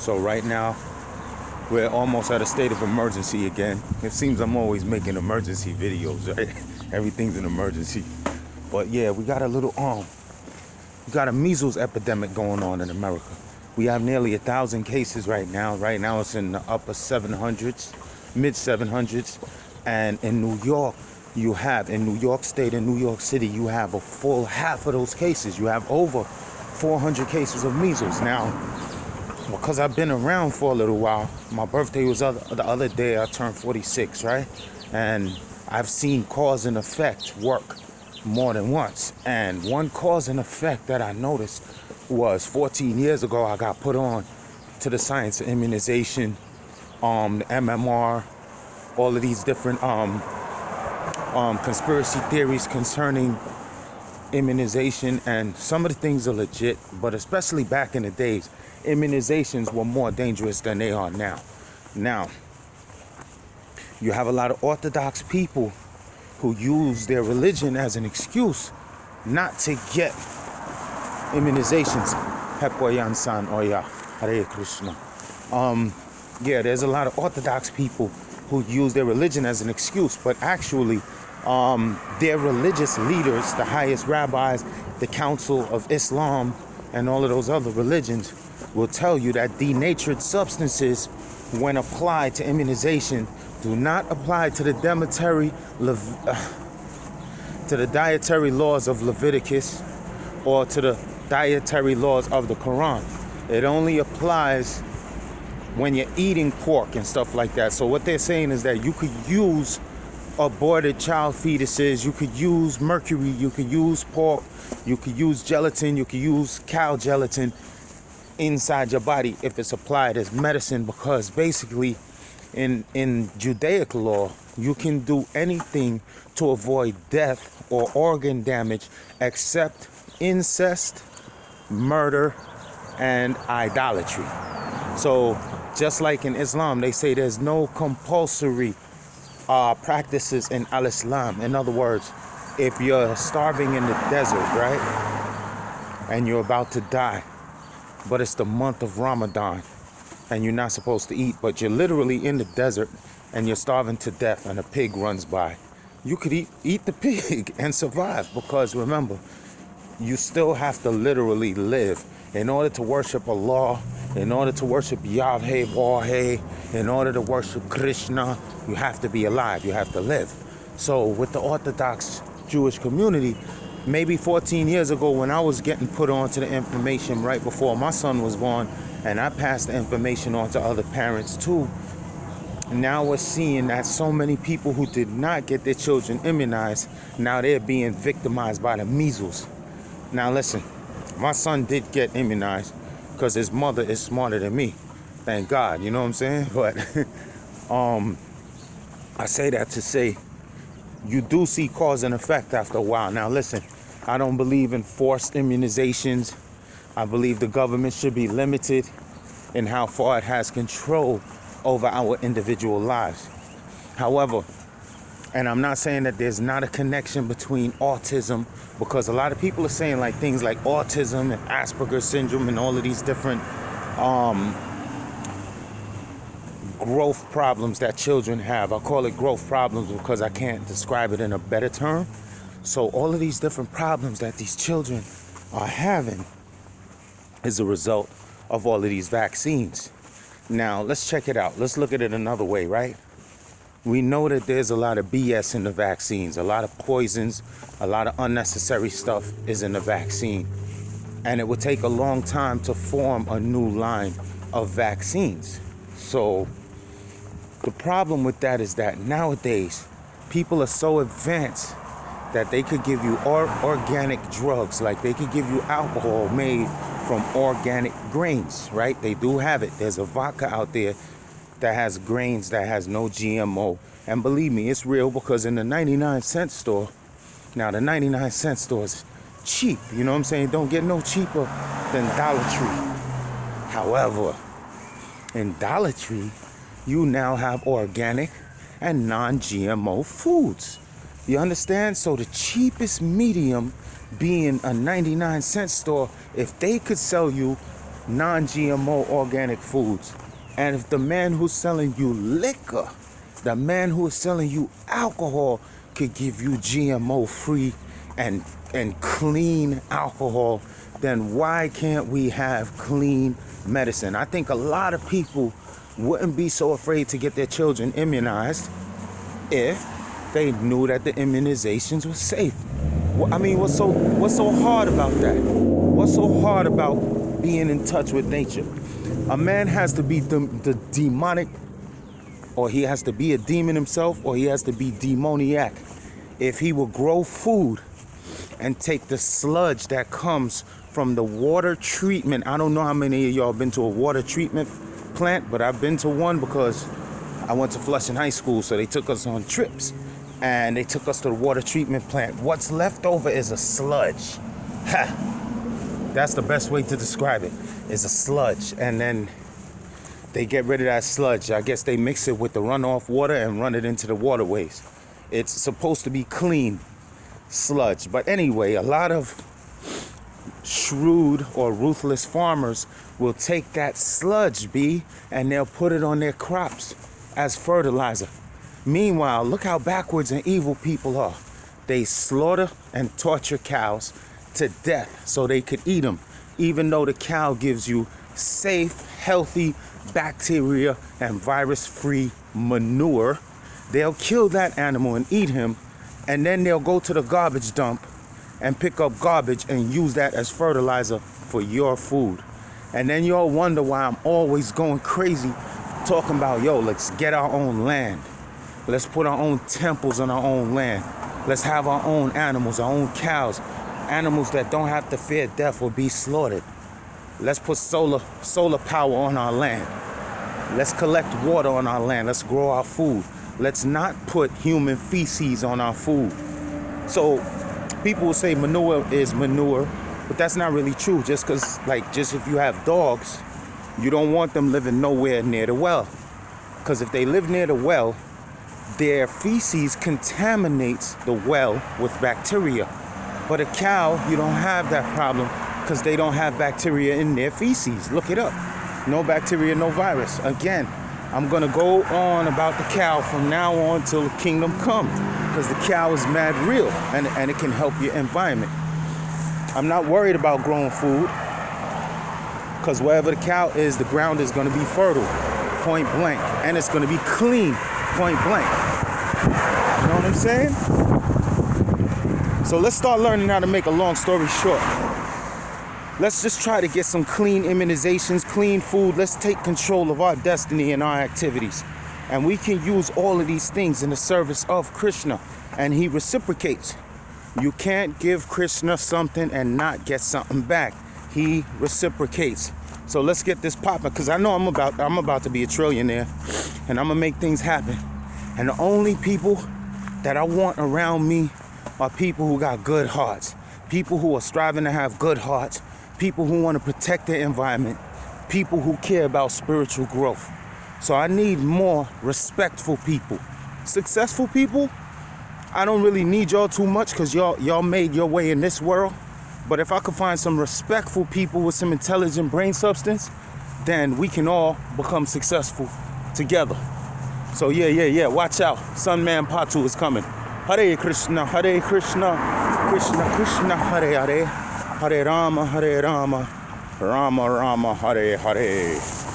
So right now, we're almost at a state of emergency again. It seems I'm always making emergency videos, right? Everything's an emergency. But yeah, we got a measles epidemic going on in America. We have nearly 1,000 cases right now. Right now it's in the upper 700s, mid 700s. And in New York, in New York State and New York City, you have a full half of those cases. You have over 400 cases of measles. Now, because I've been around for a little while, my birthday was the other day, I turned 46, right? And I've seen cause and effect work more than once. And one cause and effect that I noticed was 14 years ago, I got put on to the science of immunization, the MMR, all of these different conspiracy theories concerning immunization, and some of the things are legit, but especially back in the days, immunizations were more dangerous than they are now. Now, you have a lot of Orthodox people who use their religion as an excuse not to get immunizations. Hepoyansan Oya, Hare Krishna. Yeah, there's a lot of Orthodox people who use their religion as an excuse, but actually, their religious leaders, the highest rabbis, the Council of Islam, and all of those other religions will tell you that denatured substances, when applied to immunization, do not apply to the dietary laws of Leviticus or to the dietary laws of the Quran. It only applies when you're eating pork and stuff like that. So what they're saying is that you could use aborted child fetuses, you could use mercury, you could use pork, you could use gelatin, you could use cow gelatin inside your body if it's applied as medicine, because basically in Judaic law, you can do anything to avoid death or organ damage except incest, murder, and idolatry. So just like in Islam, they say there's no compulsory practices in al-Islam. In other words, if you're starving in the desert, right, and you're about to die, but it's the month of Ramadan and you're not supposed to eat, but you're literally in the desert and you're starving to death and a pig runs by, you could eat the pig and survive, because remember, you still have to literally live. In order to worship Allah, in order to worship Yahweh, Wahe, in order to worship Krishna, you have to be alive, you have to live. So with the Orthodox Jewish community, maybe 14 years ago when I was getting put on to the information right before my son was born, and I passed the information on to other parents too, now we're seeing that so many people who did not get their children immunized, now they're being victimized by the measles. Now listen, my son did get immunized because his mother is smarter than me. Thank God, you know what I'm saying? But I say that to say you do see cause and effect after a while. Now listen, I don't believe in forced immunizations. I believe the government should be limited in how far it has control over our individual lives. However, and I'm not saying that there's not a connection between autism, because a lot of people are saying like things like autism and Asperger's syndrome and all of these different growth problems that children have. I call it growth problems because I can't describe it in a better term. So all of these different problems that these children are having is a result of all of these vaccines. Now, let's check it out. Let's look at it another way, right? We know that there's a lot of BS in the vaccines, a lot of poisons, a lot of unnecessary stuff is in the vaccine. And it would take a long time to form a new line of vaccines. So the problem with that is that nowadays, people are so advanced that they could give you organic drugs, like they could give you alcohol made from organic grains, right? They do have it. There's a vodka out there that has grains that has no GMO. And believe me, it's real, because in the 99-cent store, now the 99-cent store is cheap, you know what I'm saying? Don't get no cheaper than Dollar Tree. However, in Dollar Tree, you now have organic and non-GMO foods. You understand? So the cheapest medium being a 99-cent store, if they could sell you non-GMO organic foods. And if the man who's selling you liquor, the man who is selling you alcohol could give you GMO free and clean alcohol, then why can't we have clean medicine? I think a lot of people wouldn't be so afraid to get their children immunized if they knew that the immunizations were safe. I mean, what's so hard about that? What's so hard about being in touch with nature? A man has to be the demonic, or he has to be a demon himself, or he has to be demoniac. If he will grow food and take the sludge that comes from the water treatment. I don't know how many of y'all been to a water treatment plant, but I've been to one because I went to Flushing High School, so they took us on trips. And they took us to the water treatment plant. What's left over is a sludge. Ha! That's the best way to describe it, is a sludge. And then they get rid of that sludge. I guess they mix it with the runoff water and run it into the waterways. It's supposed to be clean sludge. But anyway, a lot of shrewd or ruthless farmers will take that sludge, and they'll put it on their crops as fertilizer. Meanwhile, look how backwards and evil people are. They slaughter and torture cows to death so they could eat them, even though the cow gives you safe, healthy, bacteria and virus-free manure. They'll kill that animal and eat him, and then they'll go to the garbage dump and pick up garbage and use that as fertilizer for your food. And then you'll wonder why I'm always going crazy talking about, yo, let's get our own land. Let's put our own temples on our own land. Let's have our own animals, our own cows, animals that don't have to fear death or be slaughtered. Let's put solar power on our land. Let's collect water on our land. Let's grow our food. Let's not put human feces on our food. So people will say manure is manure, but that's not really true. Just if you have dogs, you don't want them living nowhere near the well. Because if they live near the well, their feces contaminates the well with bacteria. But a cow, you don't have that problem because they don't have bacteria in their feces. Look it up. No bacteria, no virus. Again, I'm going to go on about the cow from now on till the kingdom come, because the cow is mad real and it can help your environment. I'm not worried about growing food because wherever the cow is, the ground is going to be fertile, point blank. And it's going to be clean, point blank. You know what I'm saying? So let's start learning how to make a long story short. Let's just try to get some clean immunizations, clean food. Let's take control of our destiny and our activities. And we can use all of these things in the service of Krishna. And he reciprocates. You can't give Krishna something and not get something back. He reciprocates. So let's get this popping, because I know I'm about to be a trillionaire, and I'm gonna make things happen. And the only people that I want around me are people who got good hearts, people who are striving to have good hearts, people who want to protect their environment, people who care about spiritual growth. So I need more respectful people. Successful people, I don't really need y'all too much because y'all made your way in this world. But if I could find some respectful people with some intelligent brain substance, then we can all become successful together. So yeah, watch out. Sunman Patu is coming. Hare Krishna, Krishna Krishna, Hare Hare, Hare Rama, Rama Rama, Hare Hare.